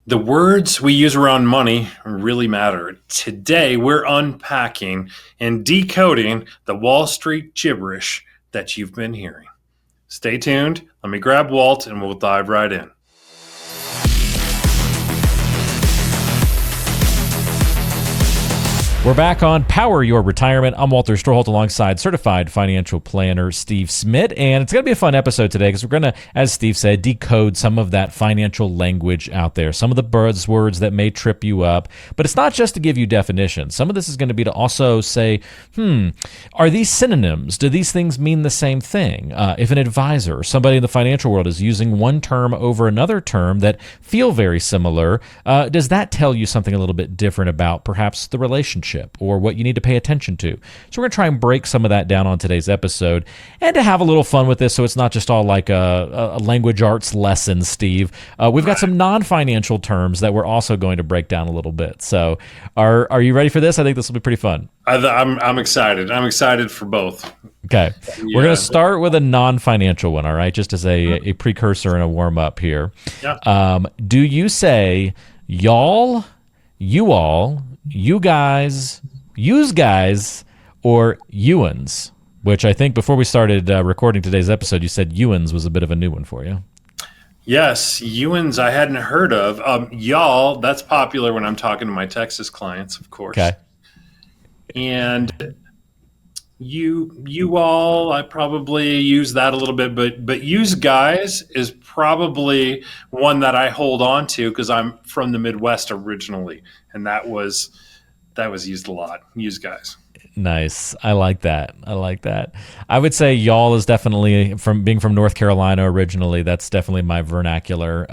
The words we use around money really matter. Today, we're unpacking and decoding the Wall Street gibberish that you've been hearing. Stay tuned. Let me grab Walt and we'll dive right in. We're back on Power Your Retirement. I'm Walter Stroholt alongside certified financial planner Steve Smit, and it's going to be a fun episode today because we're going to, as Steve said, decode some of that financial language out there, some of the buzzwords that may trip you up. But it's not just to give you definitions. Some of this is going to be to also say, are these synonyms? Do these things mean the same thing? If an advisor or somebody in the financial world is using one term over another term that feel very similar, does that tell you something a little bit different about perhaps the relationship or what you need to pay attention to? So we're going to try and break some of that down on today's episode and to have a little fun with this so it's not just all like a language arts lesson, Steve. We've got some non-financial terms that we're also going to break down a little bit. So are you ready for this? I think this will be pretty fun. I'm excited. I'm excited for both. Okay. Yeah. We're going to start with a non-financial one, all right, just as a precursor and a warm-up here. Yeah. Do you say y'all, you all, you guys, use guys, or Ewans? Which I think before we started recording today's episode, you said Ewans was a bit of a new one for you. Yes, Ewans I hadn't heard of. Y'all, that's popular when I'm talking to my Texas clients, of course. Okay. And you all, I probably use that a little bit, but use guys is probably one that I hold on to because I'm from the Midwest originally, and that was used a lot. Use guys. Nice. I like that. I would say y'all is definitely, from being from North Carolina originally, that's definitely my vernacular.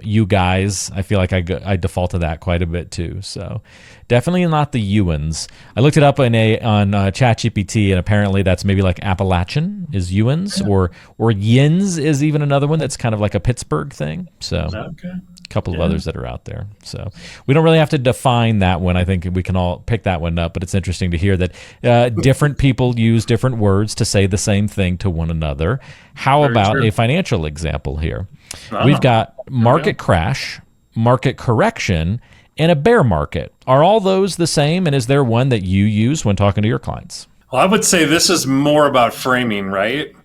You guys, I feel like I default to that quite a bit too. So definitely not the Ewans. I looked it up on ChatGPT, and apparently that's maybe like Appalachian is Ewans, or Yins is even another one that's kind of like a Pittsburgh thing. So okay. Couple of others that are out there. So we don't really have to define that one. I think we can all pick that one up, but it's interesting to hear that different people use different words to say the same thing to one another. How Very about true. A financial example here? We've got market crash, market correction, and a bear market. Are all those the same? And is there one that you use when talking to your clients? Well, I would say this is more about framing, right?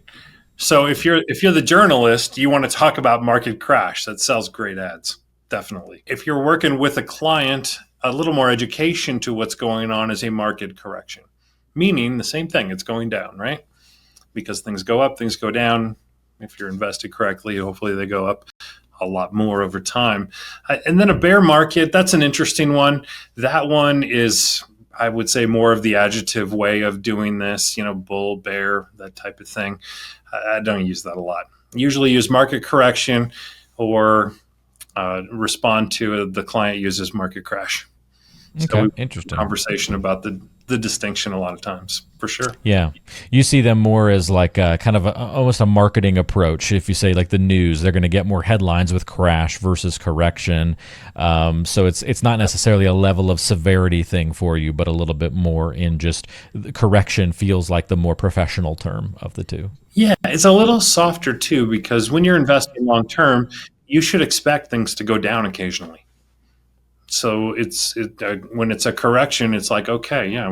So if you're the journalist, you want to talk about market crash. That sells great ads, definitely. If you're working with a client, a little more education to what's going on is a market correction, meaning the same thing. It's going down, right? Because things go up, things go down. If you're invested correctly, hopefully they go up a lot more over time. And then a bear market, that's an interesting one. That one is, I would say, more of the adjective way of doing this, bull, bear, that type of thing. I don't use that a lot. Usually use market correction or respond to the client uses market crash. Okay, so interesting. Conversation about the distinction a lot of times, for sure. Yeah. You see them more as like kind of almost a marketing approach. If you say like the news, they're going to get more headlines with crash versus correction. So it's not necessarily a level of severity thing for you, but a little bit more in just correction feels like the more professional term of the two. Yeah, it's a little softer too, because when you're investing long term, you should expect things to go down occasionally. So when it's a correction, it's like, okay, yeah,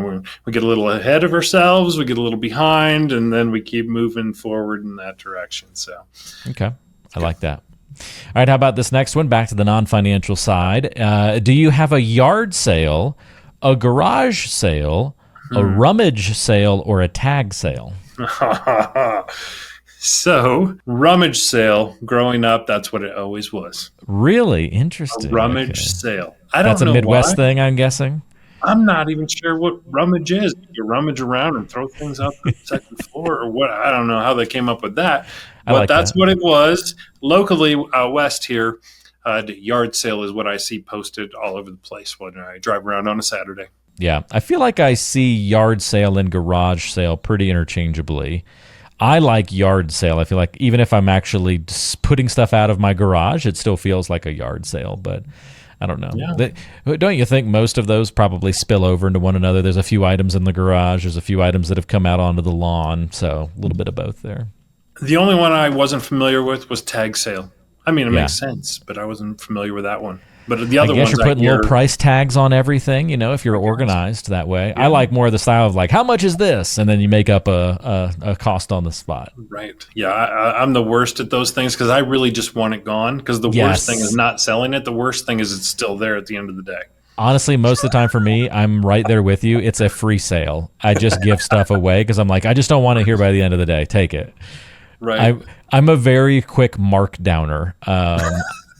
we get a little ahead of ourselves, we get a little behind, and then we keep moving forward in that direction. So, okay, I like that. All right, how about this next one? Back to the non-financial side. Do you have a yard sale, a garage sale, a rummage sale, or a tag sale? So, rummage sale, growing up, that's what it always was. Really? Interesting. A rummage sale. I don't know. That's a Midwest thing, I'm guessing? I'm not even sure what rummage is. You rummage around and throw things out the second floor or what? I don't know how they came up with that. But that's what it was. Locally, west here, the yard sale is what I see posted all over the place when I drive around on a Saturday. Yeah, I feel like I see yard sale and garage sale pretty interchangeably. I like yard sale. I feel like even if I'm actually putting stuff out of my garage, it still feels like a yard sale, but I don't know. Yeah. Don't you think most of those probably spill over into one another? There's a few items in the garage. There's a few items that have come out onto the lawn. So a little bit of both there. The only one I wasn't familiar with was tag sale. I mean, it makes sense, but I wasn't familiar with that one. But the I other guess ones you're putting hear, little price tags on everything, if you're organized that way. I like more of the style of like, how much is this? And then you make up a cost on the spot. right. Yeah, I'm the worst at those things because I really just want it gone. Because the worst thing is Yes. not selling it. The worst thing is it's still there at the end of the day. Honestly, most of the time for me, I'm right there with you. It's a free sale. I just give stuff away because I'm like, I just don't want it here by the end of the day. Take it. Right. I'm a very quick markdowner.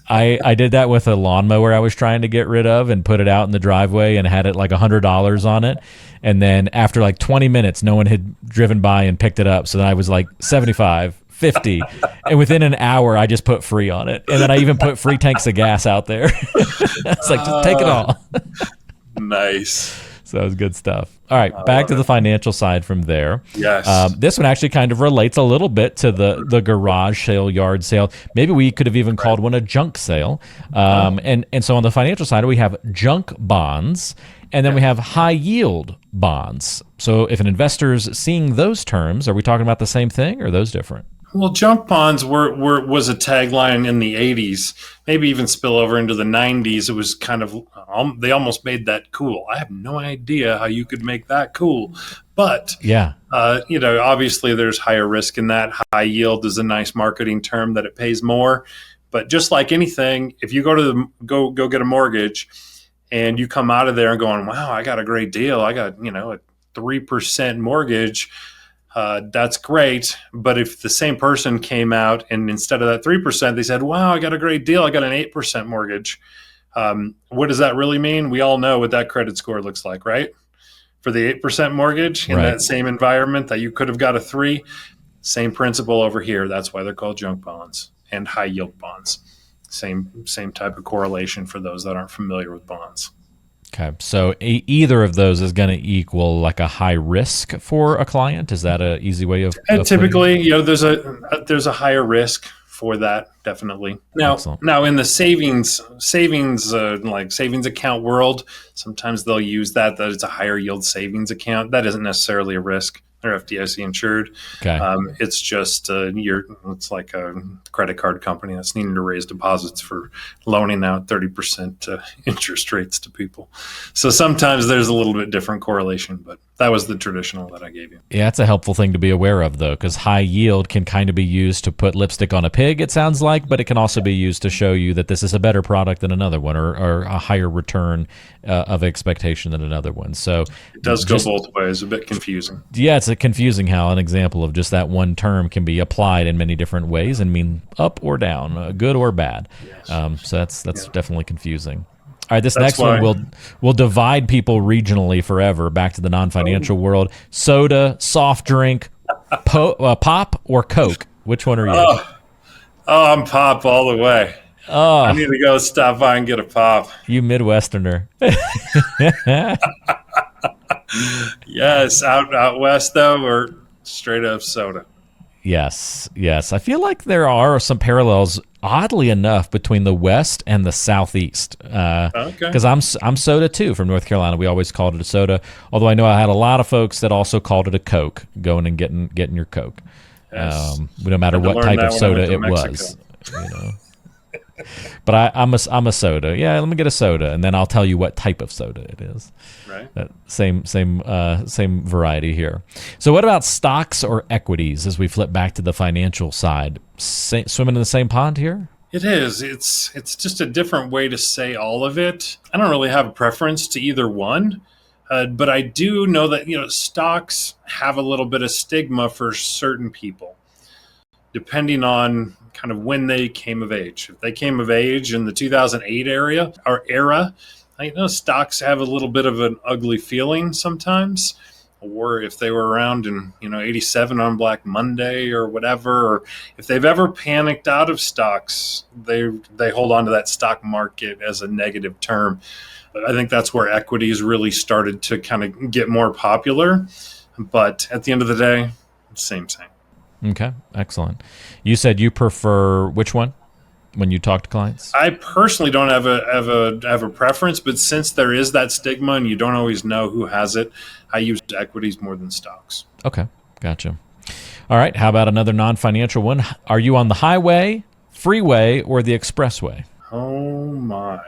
I did that with a lawnmower I was trying to get rid of and put it out in the driveway and had it like $100 on it. And then after like 20 minutes, no one had driven by and picked it up. So then I was like 75, 50. And within an hour, I just put free on it. And then I even put free tanks of gas out there. It's like, just take it all. Nice. So it was good stuff. All right, back to the financial side from there. Yes. This one actually kind of relates a little bit to the garage sale, yard sale. Maybe we could have even called one a junk sale. And so on the financial side, we have junk bonds, and then we have high yield bonds. So if an investor's seeing those terms, are we talking about the same thing or are those different? Well, junk bonds was a tagline in the 80s, maybe even spill over into the 90s. It was kind of, they almost made that cool. I have no idea how you could make that cool. But, Yeah. Obviously there's higher risk in that. High yield is a nice marketing term that it pays more. But just like anything, if you go get a mortgage and you come out of there and going, wow, I got a great deal. I got, a 3% mortgage. That's great. But if the same person came out and instead of that 3%, they said, wow, I got a great deal. I got an 8% mortgage. What does that really mean? We all know what that credit score looks like, right? For the 8% mortgage in that same environment that you could have got a 3, same principle over here. That's why they're called junk bonds and high yield bonds. Same type of correlation for those that aren't familiar with bonds. Okay, so either of those is going to equal like a high risk for a client. Is that an easy way of? And typically, there's a higher risk for that, definitely. Now in the savings like savings account world, sometimes they'll use that it's a higher yield savings account. That isn't necessarily a risk. They're FDIC insured. Okay. It's just it's like a credit card company that's needing to raise deposits for loaning out 30% interest rates to people. So sometimes there's a little bit different correlation, but that was the traditional that I gave you. Yeah, that's a helpful thing to be aware of, though, because high yield can kind of be used to put lipstick on a pig, it sounds like, but it can also be used to show you that this is a better product than another one or a higher return of expectation than another one. So it does go both ways, a bit confusing. Yeah, it's confusing how an example of just that one term can be applied in many different ways and mean up or down, good or bad. Yes. So that's definitely confusing. All right, this next one will divide people regionally forever. Back to the non-financial world. Soda, soft drink, pop, or Coke? Which one are you? Oh, I'm pop all the way. Oh, I need to go stop by and get a pop. You Midwesterner. Yes, out west though, or straight up soda. Yes. I feel like there are some parallels, oddly enough, between the West and the Southeast. Because I'm soda too from North Carolina. We always called it a soda. Although I know I had a lot of folks that also called it a Coke. Going and getting your Coke. Yes. No matter what type of soda it was. But I'm a soda. Yeah, let me get a soda, and then I'll tell you what type of soda it is. Right. Same variety here. So what about stocks or equities as we flip back to the financial side? Swimming in the same pond here? It is. It's just a different way to say all of it. I don't really have a preference to either one, but I do know that stocks have a little bit of stigma for certain people, depending on kind of when they came of age. If they came of age in the 2008 era, I know stocks have a little bit of an ugly feeling sometimes. Or if they were around in 87 on Black Monday or whatever, or if they've ever panicked out of stocks, they hold on to that stock market as a negative term. I think that's where equities really started to kind of get more popular. But at the end of the day, same. Okay, excellent. You said you prefer which one when you talk to clients? I personally don't have a preference, but since there is that stigma and you don't always know who has it, I use equities more than stocks. Okay, gotcha. All right, how about another non-financial one? Are you on the highway, freeway, or the expressway? Oh my.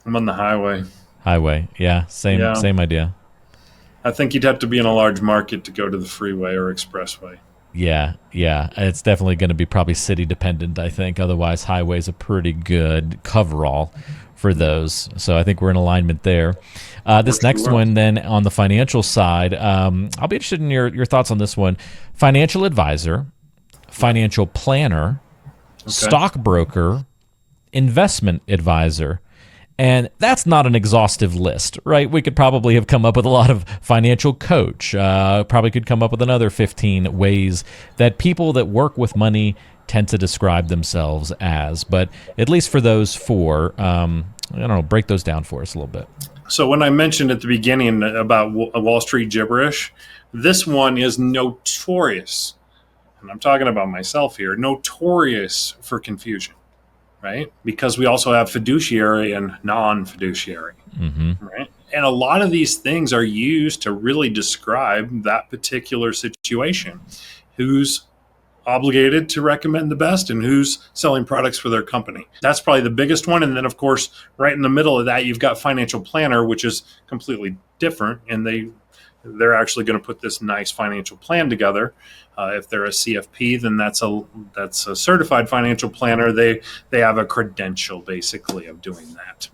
I'm on the highway. Highway. Yeah, Yeah. same idea. I think you'd have to be in a large market to go to the freeway or expressway. Yeah, yeah. It's definitely going to be probably city dependent, I think. Otherwise, highway's a pretty good coverall for those. So I think we're in alignment there. This next one, then, on the financial side, I'll be interested in your thoughts on this one. Financial advisor, financial planner, stockbroker, investment advisor. And that's not an exhaustive list, right? We could probably have come up with a lot of financial coach, probably could come up with another 15 ways that people that work with money tend to describe themselves as. But at least for those four, I don't know, break those down for us a little bit. So when I mentioned at the beginning about Wall Street gibberish, this one is notorious, and I'm talking about myself here, notorious for confusion. Right? Because we also have fiduciary and non-fiduciary, right? And a lot of these things are used to really describe that particular situation. Who's obligated to recommend the best and who's selling products for their company. That's probably the biggest one. And then, of course, right in the middle of that, you've got financial planner, which is completely different. And they're actually going to put this nice financial plan together. If they're a CFP, then that's a certified financial planner. They have a credential basically of doing that.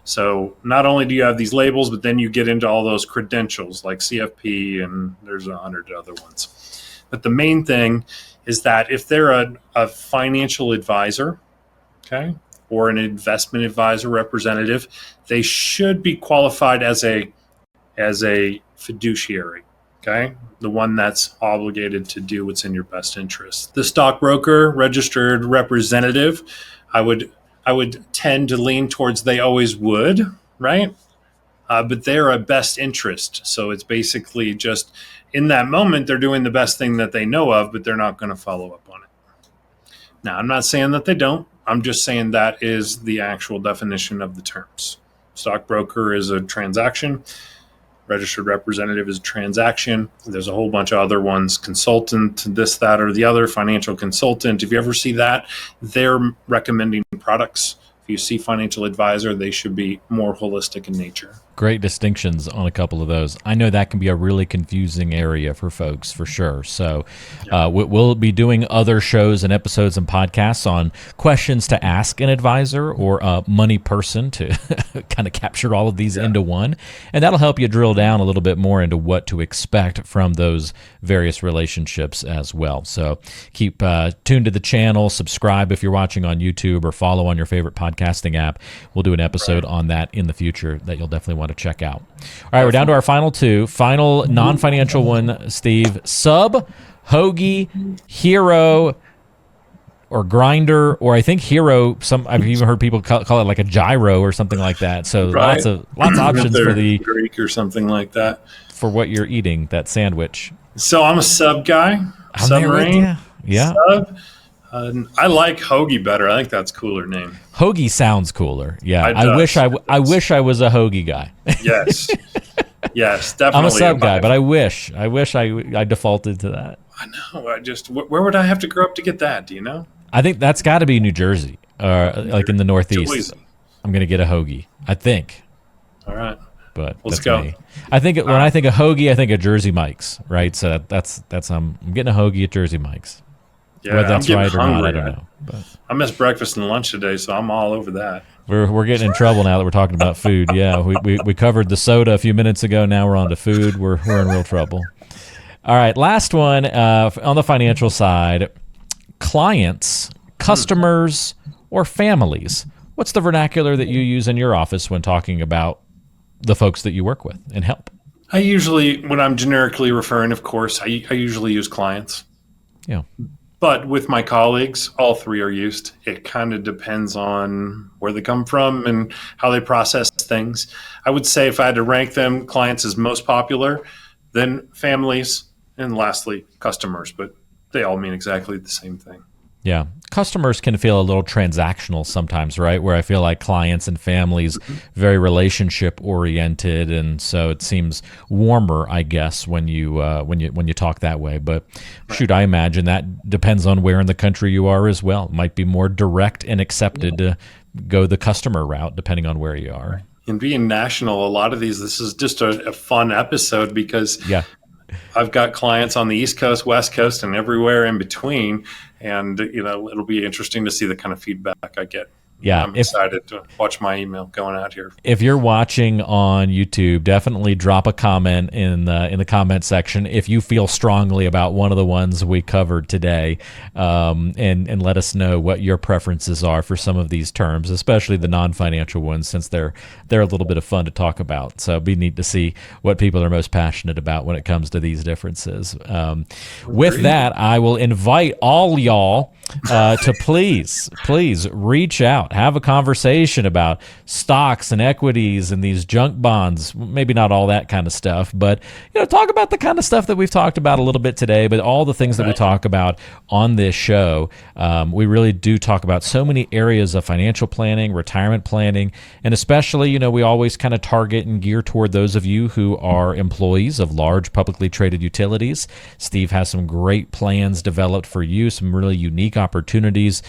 So not only do you have these labels, but then you get into all those credentials like CFP, and there's 100 other ones. But the main thing is that if they're a financial advisor, okay, or an investment advisor representative, they should be qualified as a fiduciary, okay? The one that's obligated to do what's in your best interest. The stockbroker, registered representative, I would tend to lean towards they always would, right? But they're a best interest. So it's basically just in that moment, they're doing the best thing that they know of, but they're not going to follow up on it. Now, I'm not saying that they don't. I'm just saying that is the actual definition of the terms. Stockbroker is a transaction. Registered representative is a transaction. There's a whole bunch of other ones. Consultant, this, that, or the other. Financial consultant. If you ever see that, they're recommending products. If you see financial advisor, they should be more holistic in nature. Great distinctions on a couple of those. I know that can be a really confusing area for folks, for sure. So we'll be doing other shows and episodes and podcasts on questions to ask an advisor or a money person to kind of capture all of these into one. And that'll help you drill down a little bit more into what to expect from those various relationships as well. So keep tuned to the channel, subscribe if you're watching on YouTube, or follow on your favorite podcasting app. We'll do an episode on that in the future that you'll definitely want to check out. All right, we're down to our final two. Final non-financial one, Steve. Sub, Hoagie, Hero, or Grinder, or I think Hero. I've even heard people call it like a gyro or something like that. So lots of options for the Greek or something like that for what you're eating, that sandwich. So I'm a sub guy. Submarine. Yeah. Sub. I like Hoagie better. I think that's a cooler name. Hoagie sounds cooler. Yeah, I wish I was a Hoagie guy. Yes, yes, definitely. I'm a sub guy, but I wish I defaulted to that. I know. Where would I have to grow up to get that? Do you know? I think that's got to be New Jersey, like in the Northeast. Jersey. I'm gonna get a Hoagie. I think. All right, but let's go. Me. I think when I think of Hoagie, I think of Jersey Mike's, right? So that's I'm getting a Hoagie at Jersey Mike's. Yeah, whether that's right or hungry. not, I don't know. But I missed breakfast and lunch today, so I'm all over that. We're getting in trouble now that we're talking about food. Yeah, we covered the soda a few minutes ago. Now we're on to food. We're in real trouble. All right, last one on the financial side: clients, customers, or families. What's the vernacular that you use in your office when talking about the folks that you work with and help? I usually, when I'm generically referring, of course, I usually use clients. Yeah. But with my colleagues, all three are used. It kind of depends on where they come from and how they process things. I would say if I had to rank them, clients is most popular, then families, and lastly, customers. But they all mean exactly the same thing. Yeah. Customers can feel a little transactional sometimes, right? Where I feel like clients and families very relationship oriented, and so it seems warmer, I guess, when you talk that way. But shoot, I imagine that depends on where in the country you are as well. It might be more direct and accepted to go the customer route depending on where you are. And being national, a lot of this is just a fun episode because I've got clients on the East Coast, West Coast, and everywhere in between. And, it'll be interesting to see the kind of feedback I get. Yeah, I'm excited to watch my email going out here. If you're watching on YouTube, definitely drop a comment in the comment section if you feel strongly about one of the ones we covered today, and let us know what your preferences are for some of these terms, especially the non-financial ones, since they're a little bit of fun to talk about. So it'd be neat to see what people are most passionate about when it comes to these differences. With that, I will invite all y'all to please reach out, have a conversation about stocks and equities and these junk bonds. Maybe not all that kind of stuff, but talk about the kind of stuff that we've talked about a little bit today. But all the things that we talk about on this show, we really do talk about so many areas of financial planning, retirement planning, and especially we always kind of target and gear toward those of you who are employees of large publicly traded utilities. Steve has some great plans developed for you, some really unique opportunities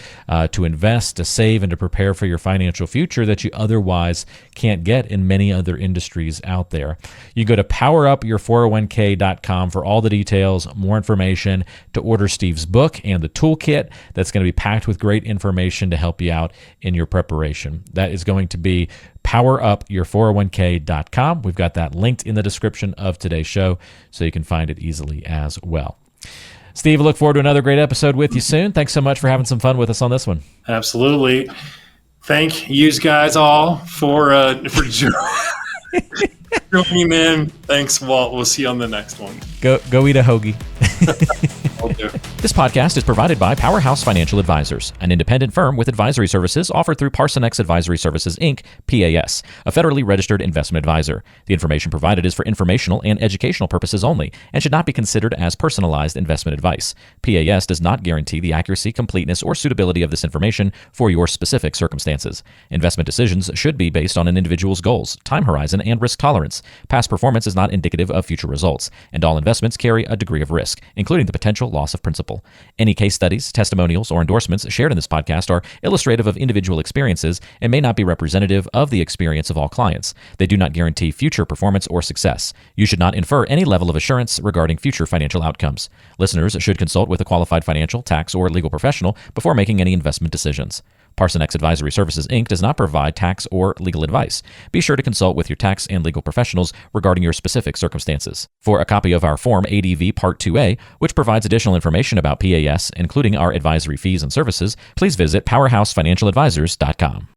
to invest, to save, and to prepare for your financial future that you otherwise can't get in many other industries out there. You go to powerupyour401k.com for all the details, more information, to order Steve's book and the toolkit that's going to be packed with great information to help you out in your preparation. That is going to be powerupyour401k.com. We've got that linked in the description of today's show, so you can find it easily as well. Steve, I look forward to another great episode with you soon. Thanks so much for having some fun with us on this one. Absolutely. Thank you guys all for joining in. Thanks, Walt. We'll see you on the next one. Go eat a hoagie. Will do. This podcast is provided by Powerhouse Financial Advisors, an independent firm with advisory services offered through Parsonex Advisory Services, Inc., PAS, a federally registered investment advisor. The information provided is for informational and educational purposes only and should not be considered as personalized investment advice. PAS does not guarantee the accuracy, completeness, or suitability of this information for your specific circumstances. Investment decisions should be based on an individual's goals, time horizon, and risk tolerance. Past performance is not indicative of future results, and all investments carry a degree of risk, including the potential loss of principal. Any case studies, testimonials, or endorsements shared in this podcast are illustrative of individual experiences and may not be representative of the experience of all clients. They do not guarantee future performance or success. You should not infer any level of assurance regarding future financial outcomes. Listeners should consult with a qualified financial, tax, or legal professional before making any investment decisions. Parsonex Advisory Services, Inc. does not provide tax or legal advice. Be sure to consult with your tax and legal professionals regarding your specific circumstances. For a copy of our Form ADV Part 2A, which provides additional information about PAS, including our advisory fees and services, please visit powerhousefinancialadvisors.com.